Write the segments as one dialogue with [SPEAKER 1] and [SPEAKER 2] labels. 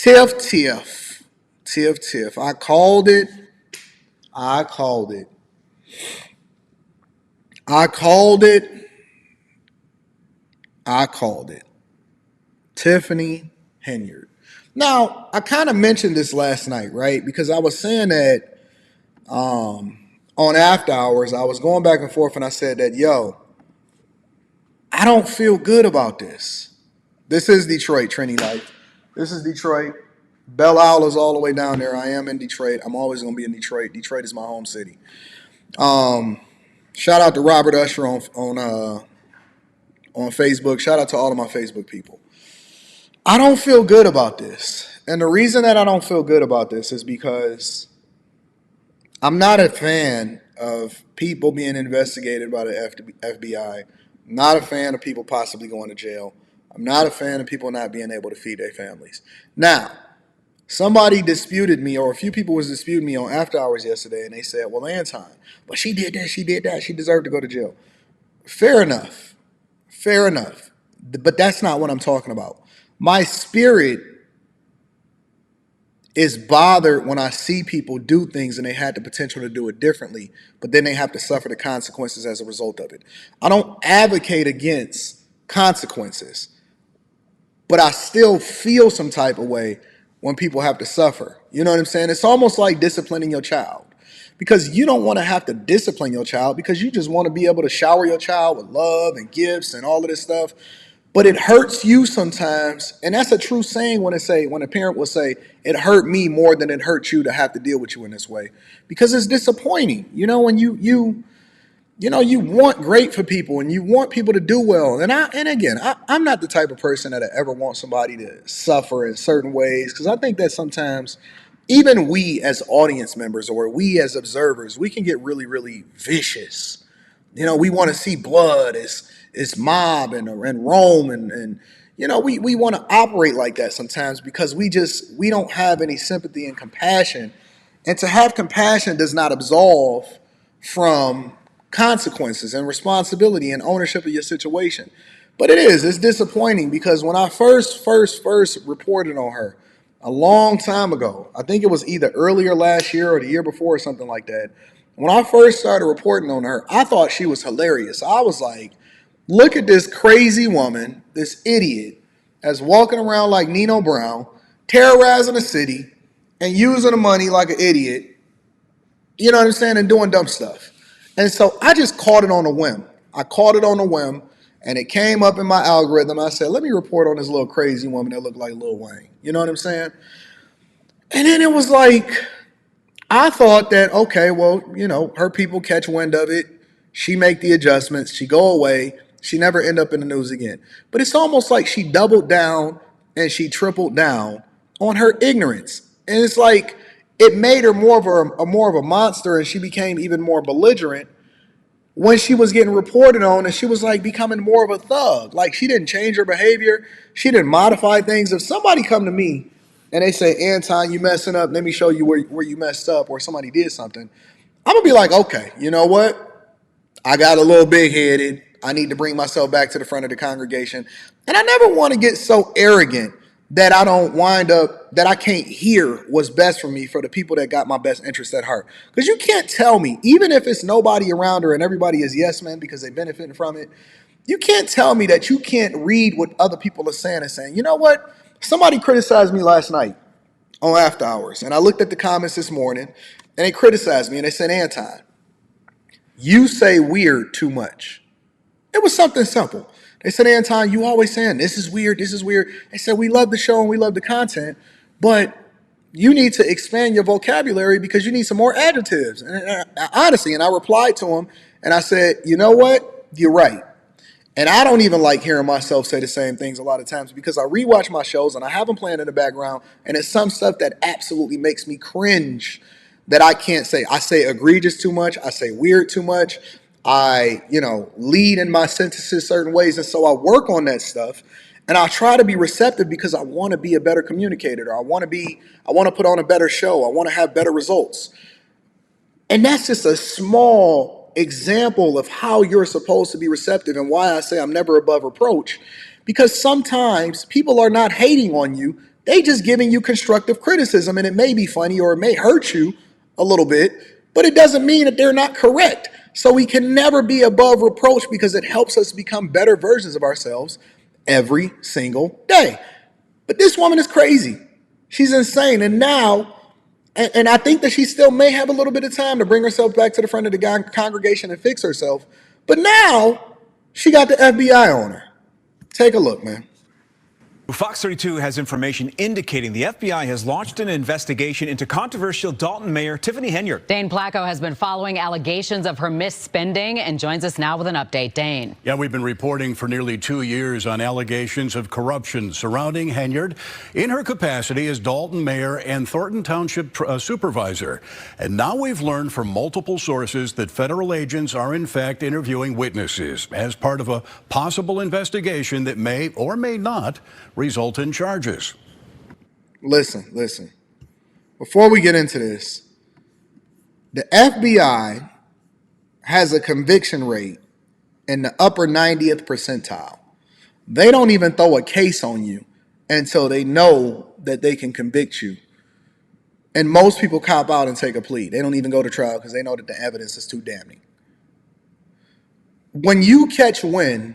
[SPEAKER 1] Tiff. I called it. I called it. I called it. I called it. Tiffany Henyard. Now, I kind of mentioned this last night, right? Because I was saying that on After Hours, I was going back and forth and I said that, yo, I don't feel good about this. This is Detroit, Trini Life. This is Detroit. Belle Isle is all the way down there. I am in Detroit. I'm always going to be in Detroit. Detroit is my home city. Shout out to Robert Usher on Facebook. Shout out to all of my Facebook people. I don't feel good about this. And the reason that I don't feel good about this is because I'm not a fan of people being investigated by the FBI. I'm not a fan of people possibly going to jail. I'm not a fan of people not being able to feed their families. Now, somebody disputed me, or a few people was disputing me on After Hours yesterday, and they said, well, Anton, but she did that, she deserved to go to jail. Fair enough. Fair enough. But that's not what I'm talking about. My spirit is bothered when I see people do things and they had the potential to do it differently, but then they have to suffer the consequences as a result of it. I don't advocate against consequences, but I still feel some type of way when people have to suffer. You know what I'm saying? It's almost like disciplining your child, because you don't want to have to discipline your child because you just want to be able to shower your child with love and gifts and all of this stuff. But it hurts you sometimes, and that's a true saying when a parent will say, it hurt me more than it hurt you to have to deal with you in this way. Because it's disappointing. You know, when you want great for people and you want people to do well. I'm not the type of person that I ever want somebody to suffer in certain ways, because I think that sometimes even we as audience members or we as observers, we can get really, really vicious. You know, we want to see blood. It's mob and Rome and we want to operate like that sometimes because we don't have any sympathy and compassion. And to have compassion does not absolve from consequences and responsibility and ownership of your situation. But it's disappointing because when I first reported on her a long time ago, I think it was either earlier last year or the year before or something like that. When I first started reporting on her, I thought she was hilarious. I was like, look at this crazy woman, this idiot, that's walking around like Nino Brown, terrorizing the city and using the money like an idiot, you know what I'm saying, and doing dumb stuff. And so I just caught it on a whim. I caught it on a whim, and it came up in my algorithm. I said, let me report on this little crazy woman that looked like Lil Wayne. You know what I'm saying? And then it was like, I thought that, okay, well, her people catch wind of it. She make the adjustments. She go away. She never end up in the news again. But it's almost like she doubled down and she tripled down on her ignorance. And it's like it made her more of a monster, and she became even more belligerent when she was getting reported on, and she was like becoming more of a thug. Like, she didn't change her behavior. She didn't modify things. If somebody come to me and they say, Anton, you messing up, let me show you where you messed up, or somebody did something, I'm going to be like, okay, you know what? I got a little big-headed. I need to bring myself back to the front of the congregation. And I never want to get so arrogant that I don't wind up, that I can't hear what's best for me, for the people that got my best interests at heart. Because you can't tell me, even if it's nobody around her and everybody is yes men because they're benefiting from it, you can't tell me that you can't read what other people are saying and saying, you know what? Somebody criticized me last night on After Hours, and I looked at the comments this morning, and they criticized me, and they said, Anton, you say weird too much. It was something simple. They said, Anton, you always saying this is weird, this is weird. They said, we love the show and we love the content, but you need to expand your vocabulary because you need some more adjectives. And honestly, and I replied to them and I said, you know what? You're right. And I don't even like hearing myself say the same things a lot of times because I rewatch my shows and I have them playing in the background, and it's some stuff that absolutely makes me cringe that I can't say. I say egregious too much. I say weird too much. I, lead in my sentences certain ways. And so I work on that stuff, and I try to be receptive because I want to be a better communicator. I want to put on a better show. I want to have better results. And that's just a small example of how you're supposed to be receptive and why I say I'm never above reproach. Because sometimes people are not hating on you. They just giving you constructive criticism, and it may be funny or it may hurt you a little bit, but it doesn't mean that they're not correct. So we can never be above reproach because it helps us become better versions of ourselves every single day. But this woman is crazy. She's insane. And now, and I think that she still may have a little bit of time to bring herself back to the front of the congregation and fix herself. But now she got the FBI on her. Take a look, man.
[SPEAKER 2] Fox 32 has information indicating the FBI has launched an investigation into controversial Dolton Mayor Tiffany Henyard.
[SPEAKER 3] Dane Placco has been following allegations of her misspending and joins us now with an update. Dane.
[SPEAKER 4] Yeah, we've been reporting for nearly 2 years on allegations of corruption surrounding Henyard in her capacity as Dolton Mayor and Thornton Township Supervisor. And now we've learned from multiple sources that federal agents are in fact interviewing witnesses as part of a possible investigation that may or may not result in charges.
[SPEAKER 1] Listen. Before we get into this, the FBI has a conviction rate in the upper 90th percentile. They don't even throw a case on you until they know that they can convict you. And most people cop out and take a plea. They don't even go to trial because they know that the evidence is too damning. When you catch wind,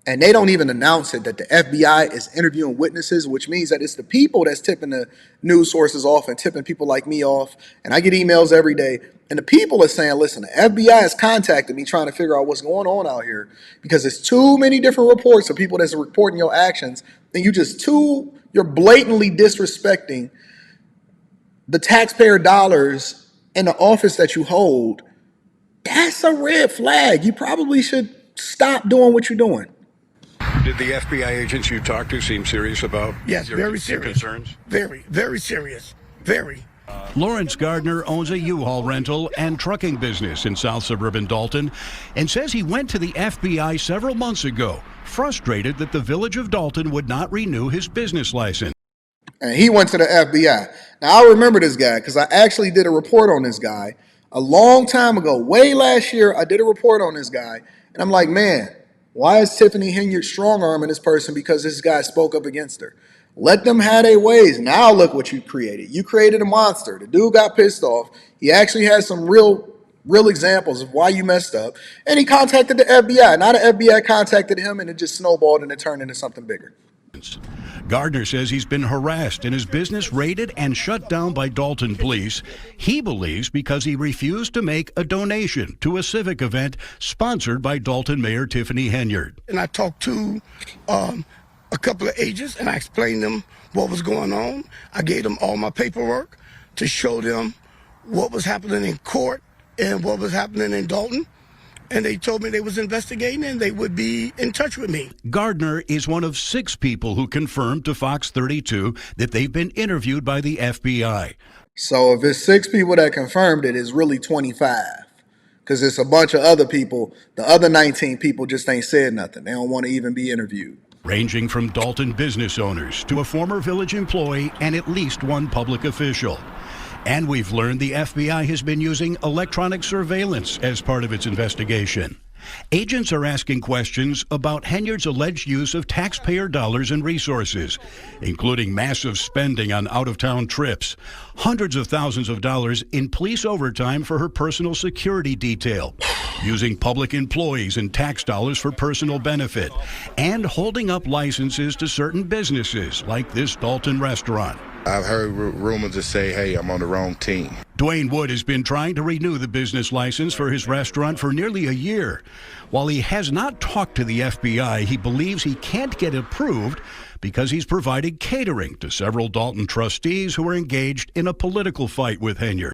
[SPEAKER 1] and they don't even announce it, that the FBI is interviewing witnesses, which means that it's the people that's tipping the news sources off and tipping people like me off. And I get emails every day. And the people are saying, listen, the FBI has contacted me trying to figure out what's going on out here because there's too many different reports of people that's reporting your actions. And you're blatantly disrespecting the taxpayer dollars in the office that you hold. That's a red flag. You probably should stop doing what you're doing.
[SPEAKER 4] Did the FBI agents you talked to seem serious about
[SPEAKER 5] very serious
[SPEAKER 4] concerns?
[SPEAKER 5] Very serious. Very.
[SPEAKER 4] Lawrence Gardner owns a U-Haul rental and trucking business in South Suburban Dolton and says he went to the FBI several months ago, frustrated that the village of Dolton would not renew his business license.
[SPEAKER 1] And he went to the FBI. Now, I remember this guy because I actually did a report on this guy a long time ago. Way last year, I did a report on this guy. And I'm like, man, why is Tiffany Henyard strong-arming this person because this guy spoke up against her? Let them have their ways. Now look what you created. You created a monster. The dude got pissed off. He actually had some real examples of why you messed up. And he contacted the FBI. Now the FBI contacted him, and it just snowballed and it turned into something bigger.
[SPEAKER 4] Gardner says he's been harassed and his business raided and shut down by Dolton police. He believes because he refused to make a donation to a civic event sponsored by Dolton Mayor Tiffany Henyard.
[SPEAKER 5] And I talked to a couple of agents and I explained them what was going on. I gave them all my paperwork to show them what was happening in court and what was happening in Dolton. And they told me they was investigating and they would be in touch with me.
[SPEAKER 4] Gardner is one of 6 people who confirmed to Fox 32 that they've been interviewed by the FBI.
[SPEAKER 1] So if it's 6 people that confirmed it, it's really 25. Because it's a bunch of other people. The other 19 people just ain't said nothing. They don't want to even be interviewed.
[SPEAKER 4] Ranging from Dolton business owners to a former village employee and at least one public official. And we've learned the FBI has been using electronic surveillance as part of its investigation. Agents are asking questions about Henyard's alleged use of taxpayer dollars and resources, including massive spending on out-of-town trips, hundreds of thousands of dollars in police overtime for her personal security detail, using public employees and tax dollars for personal benefit, and holding up licenses to certain businesses like this Dolton restaurant.
[SPEAKER 6] I've heard rumors that say, hey, I'm on the wrong team.
[SPEAKER 4] Dwayne Wood has been trying to renew the business license for his restaurant for nearly a year. While he has not talked to the FBI, he believes he can't get approved because he's provided catering to several Dolton trustees who are engaged in a political fight with Henyard.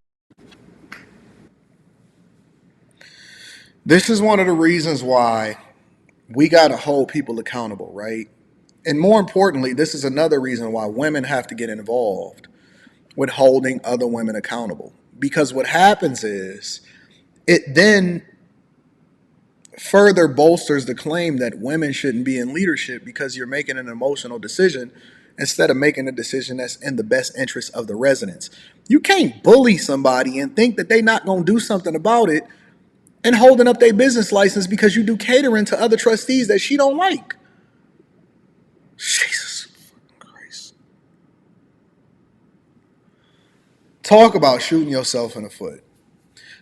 [SPEAKER 1] This is one of the reasons why we got to hold people accountable, right? And more importantly, this is another reason why women have to get involved with holding other women accountable. Because what happens is it then further bolsters the claim that women shouldn't be in leadership because you're making an emotional decision instead of making a decision that's in the best interest of the residents. You can't bully somebody and think that they're not going to do something about it and holding up their business license because you do catering to other trustees that she don't like. Jesus Christ. Talk about shooting yourself in the foot.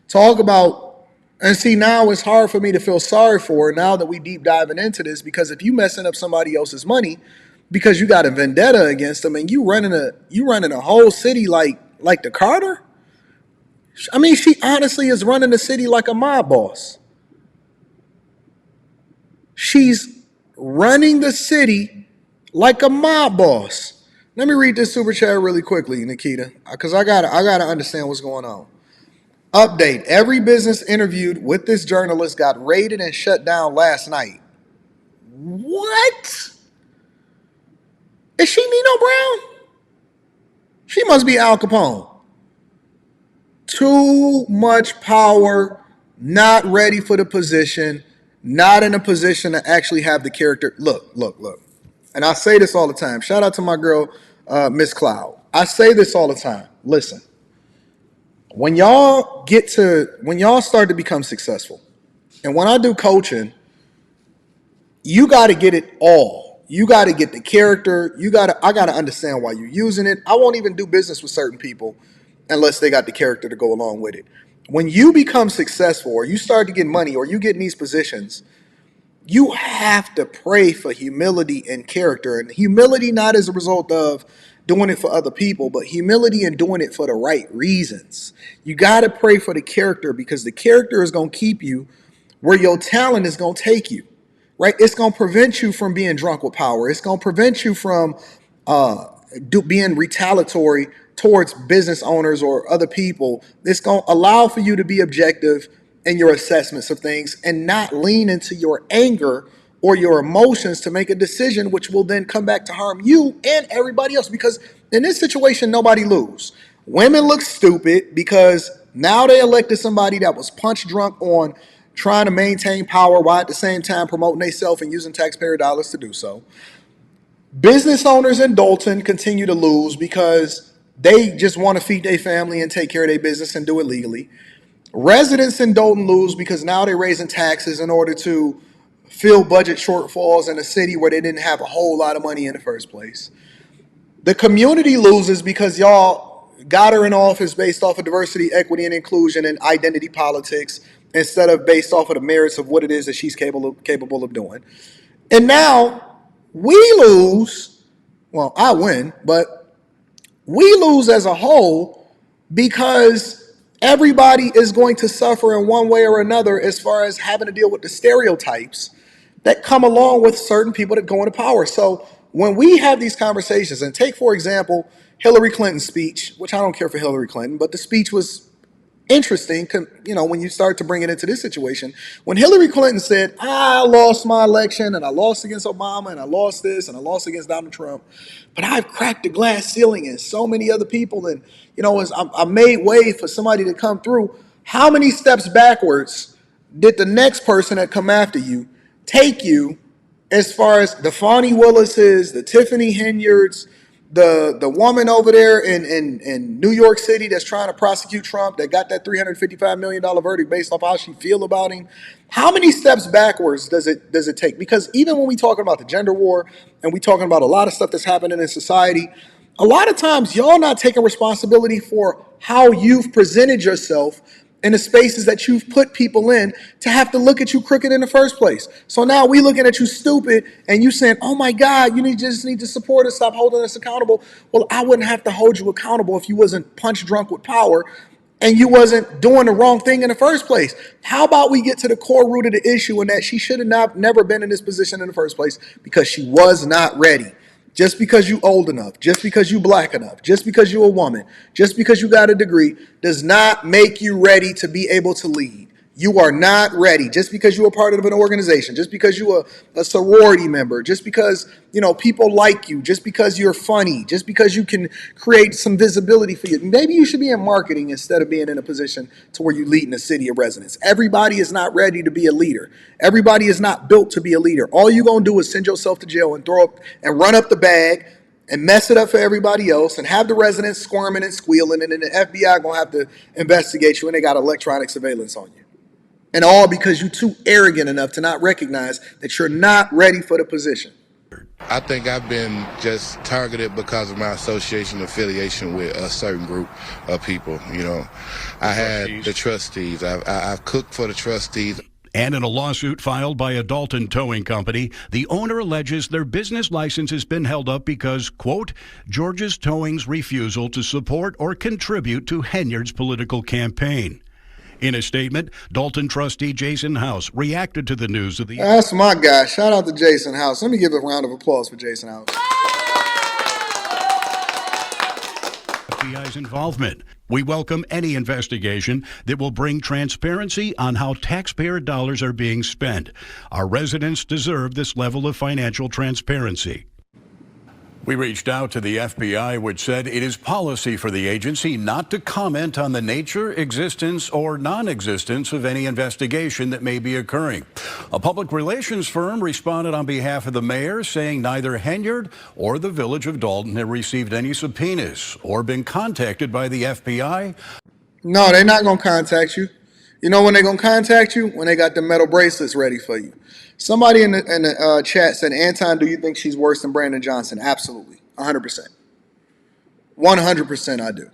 [SPEAKER 1] Talk about, and see, now it's hard for me to feel sorry for her now that we deep diving into this, because if you messing up somebody else's money because you got a vendetta against them and you running a whole city like the Carter. I mean, she honestly is running the city like a mob boss. She's running the city like a mob boss. Let me read this super chat really quickly, Nikita, because I gotta understand what's going on. Update: every business interviewed with this journalist got raided and shut down last night. What? Is she Nino Brown? She must be Al Capone. Too much power, not ready for the position, not in a position to actually have the character. Look. And I say this all the time. Shout out to my girl, Miss Cloud. I say this all the time. Listen, when y'all start to become successful, and when I do coaching, you got to get it all. You got to get the character. I got to understand why you're using it. I won't even do business with certain people unless they got the character to go along with it. When you become successful or you start to get money or you get in these positions, you have to pray for humility and character. And humility not as a result of doing it for other people, but humility and doing it for the right reasons. You got to pray for the character, because the character is going to keep you where your talent is going to take you, right? It's going to prevent you from being drunk with power. It's going to prevent you from being retaliatory towards business owners or other people. It's going to allow for you to be objective in your assessments of things and not lean into your anger or your emotions to make a decision, which will then come back to harm you and everybody else. Because in this situation, nobody lose. Women look stupid because now they elected somebody that was punch drunk on trying to maintain power while at the same time promoting themselves and using taxpayer dollars to do so. Business owners in Dolton continue to lose because they just want to feed their family and take care of their business and do it legally. Residents in Dolton lose because now they're raising taxes in order to fill budget shortfalls in a city where they didn't have a whole lot of money in the first place. The community loses because y'all got her in office based off of diversity, equity, and inclusion and identity politics instead of based off of the merits of what it is that she's capable of doing. And now we lose. Well, I win, but we lose as a whole because everybody is going to suffer in one way or another as far as having to deal with the stereotypes that come along with certain people that go into power. So when we have these conversations, and take, for example, Hillary Clinton's speech, which I don't care for Hillary Clinton, but the speech was interesting, when you start to bring it into this situation. When Hillary Clinton said, I lost my election and I lost against Obama and I lost this and I lost against Donald Trump, but I've cracked the glass ceiling and so many other people, and as I made way for somebody to come through. How many steps backwards did the next person that come after you take you, as far as the Fonnie Willis's, the Tiffany Henyards, the woman over there in New York City that's trying to prosecute Trump, that got that $355 million verdict based off how she feel about him? How many steps backwards does it take? Because even when we talking about the gender war and we talking about a lot of stuff that's happening in society, a lot of times y'all not taking responsibility for how you've presented yourself in the spaces that you've put people in to have to look at you crooked in the first place. So now we looking at you stupid and you saying, oh my God, just need to support us, stop holding us accountable. Well, I wouldn't have to hold you accountable if you wasn't punch drunk with power and you wasn't doing the wrong thing in the first place. How about we get to the core root of the issue, and that she should have never been in this position in the first place because she was not ready. Just because you old enough, just because you black enough, just because you're a woman, just because you got a degree does not make you ready to be able to lead. You are not ready. Just because you're a part of an organization, just because you're a sorority member, just because people like you, just because you're funny, just because you can create some visibility for you. Maybe you should be in marketing instead of being in a position to where you lead in a city of residents. Everybody is not ready to be a leader. Everybody is not built to be a leader. All you're going to do is send yourself to jail and throw up and run up the bag and mess it up for everybody else and have the residents squirming and squealing, and then the FBI going to have to investigate you and they got electronic surveillance on you. And all because you're too arrogant enough to not recognize that you're not ready for the position.
[SPEAKER 6] I think I've been just targeted because of my association affiliation with a certain group of people. You know, I had the trustees. I've cooked for the trustees.
[SPEAKER 4] And in a lawsuit filed by a Dolton towing company, the owner alleges their business license has been held up because, quote, George's Towing's refusal to support or contribute to Henyard's political campaign. In a statement, Dolton trustee Jason House reacted to the news of the...
[SPEAKER 1] That's my guy. Shout out to Jason House. Let me give a round of applause for Jason House.
[SPEAKER 4] FBI's involvement. We welcome any investigation that will bring transparency on how taxpayer dollars are being spent. Our residents deserve this level of financial transparency. We reached out to the FBI, which said it is policy for the agency not to comment on the nature, existence, or non-existence of any investigation that may be occurring. A public relations firm responded on behalf of the mayor, saying neither Henyard or the village of Dolton have received any subpoenas or been contacted by the FBI.
[SPEAKER 1] No, they're not going to contact you. You know when they're going to contact you? When they got the metal bracelets ready for you. Somebody in the chat said, Anton, do you think she's worse than Brandon Johnson? Absolutely. 100%. 100% I do.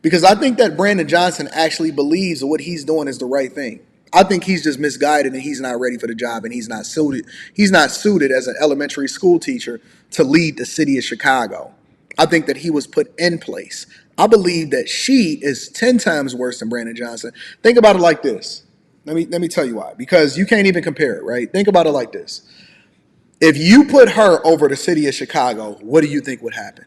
[SPEAKER 1] Because I think that Brandon Johnson actually believes that what he's doing is the right thing. I think he's just misguided and he's not ready for the job and he's not suited. He's not suited as an elementary school teacher to lead the city of Chicago. I think that he was put in place. I believe that she is 10 times worse than Brandon Johnson. Think about it like this. Let me tell you why. Because you can't even compare it, right? Think about it like this. If you put her over the city of Chicago, what do you think would happen?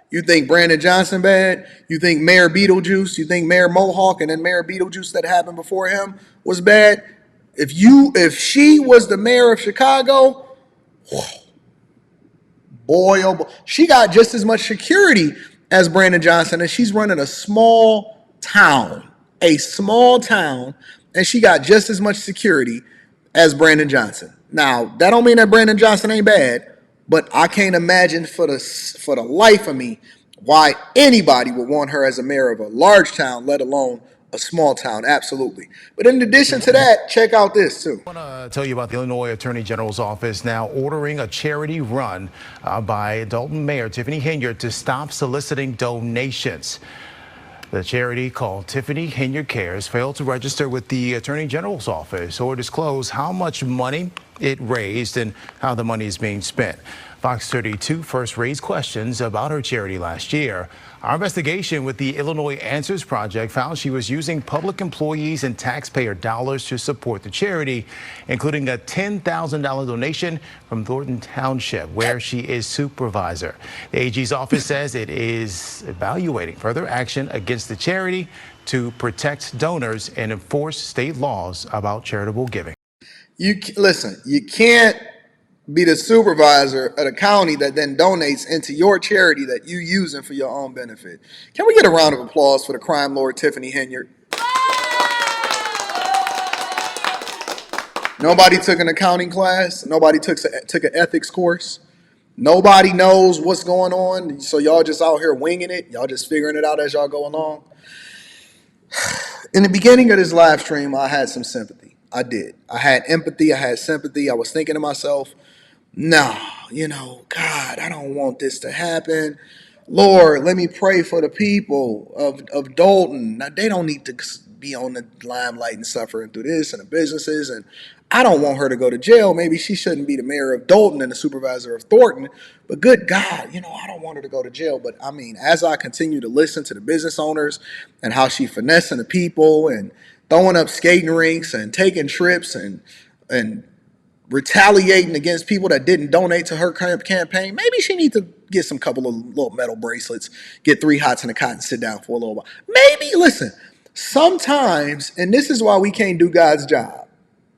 [SPEAKER 1] You think Brandon Johnson bad? You think Mayor Beetlejuice? You think Mayor Mohawk and then Mayor Beetlejuice that happened before him was bad? If she was the mayor of Chicago, boy, oh boy, she got just as much security as Brandon Johnson, and she's running a small town, and she got just as much security as Brandon Johnson. Now, that don't mean that Brandon Johnson ain't bad, but I can't imagine for the life of me why anybody would want her as a mayor of a large town, let alone a small town. Absolutely. But in addition to that, check out this too.
[SPEAKER 7] I want to tell you about the Illinois Attorney General's office now ordering a charity run by Dolton Mayor Tiffany Henyard to stop soliciting donations. The charity, called Tiffany Henyard Cares, failed to register with the Attorney General's office or disclose how much money it raised and how the money is being spent. Fox 32 first raised questions about her charity last year. Our investigation with the Illinois Answers Project found she was using public employees and taxpayer dollars to support the charity, including a $10,000 donation from Dolton Township, where she is supervisor. The AG's office says it is evaluating further action against the charity to protect donors and enforce state laws about charitable giving.
[SPEAKER 1] Listen, you can't be the supervisor at a county that then donates into your charity that you using for your own benefit. Can we get a round of applause for the crime lord Tiffany Henyard? Nobody took an accounting class. Nobody took an ethics course. Nobody knows what's going on. So y'all just out here winging it. Y'all just figuring it out as y'all go along. In the beginning of this live stream, I had some sympathy. I did. I had empathy. I had sympathy. I was thinking to myself, no, God, I don't want this to happen. Lord, let me pray for the people of Dolton. Now, they don't need to be on the limelight and suffering through this and the businesses. And I don't want her to go to jail. Maybe she shouldn't be the mayor of Dolton and the supervisor of Thornton. But good God, I don't want her to go to jail. But I mean, as I continue to listen to the business owners and how she finessing the people and throwing up skating rinks and taking trips and retaliating against people that didn't donate to her campaign, maybe she needs to get some couple of little metal bracelets, get 3 hots and a cot and sit down for a little while. Maybe, listen, sometimes, and this is why we can't do God's job.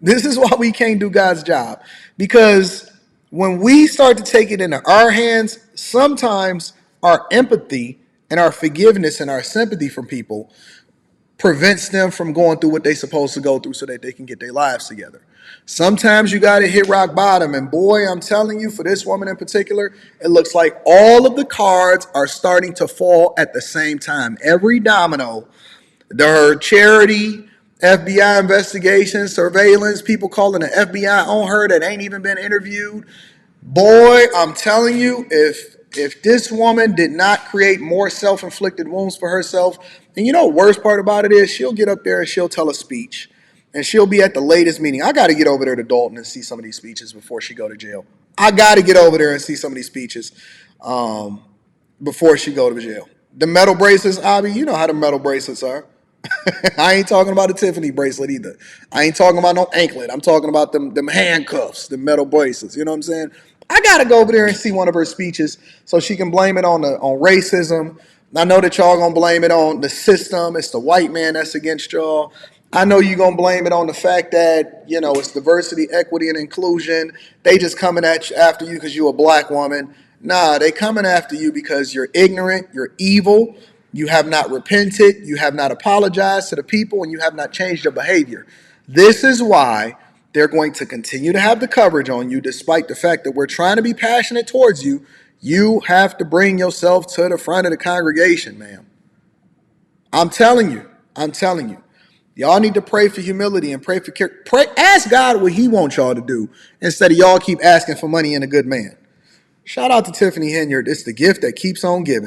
[SPEAKER 1] This is why we can't do God's job. Because when we start to take it into our hands, sometimes our empathy and our forgiveness and our sympathy from people prevents them from going through what they're supposed to go through so that they can get their lives together. Sometimes you got to hit rock bottom. And boy, I'm telling you, for this woman in particular, it looks like all of the cards are starting to fall at the same time. Every domino, her charity, FBI investigation, surveillance, people calling the FBI on her that ain't even been interviewed. Boy, I'm telling you, if this woman did not create more self-inflicted wounds for herself, and you know the worst part about it is she'll get up there and she'll tell a speech. And she'll be at the latest meeting. I got to get over there to Dolton and see some of these speeches before she go to jail. I got to get over there and see some of these speeches before she go to jail. The metal bracelets, Abby, you know how the metal bracelets are. I ain't talking about a Tiffany bracelet either. I ain't talking about no anklet. I'm talking about them handcuffs, the metal bracelets. You know what I'm saying? I gotta go over there and see one of her speeches so she can blame it on racism. I know that y'all gonna blame it on the system. It's the white man that's against y'all. I know you're gonna blame it on the fact that, you know, it's diversity, equity, and inclusion. They just coming at you after you because you're a black woman. Nah, they coming after you because you're ignorant, you're evil, you have not repented, you have not apologized to the people, and you have not changed your behavior. This is why they're going to continue to have the coverage on you, despite the fact that we're trying to be passionate towards you. You have to bring yourself to the front of the congregation, ma'am. I'm telling you. Y'all need to pray for humility and pray. Ask God what he wants y'all to do instead of y'all keep asking for money and a good man. Shout out to Tiffany Henyard. It's the gift that keeps on giving.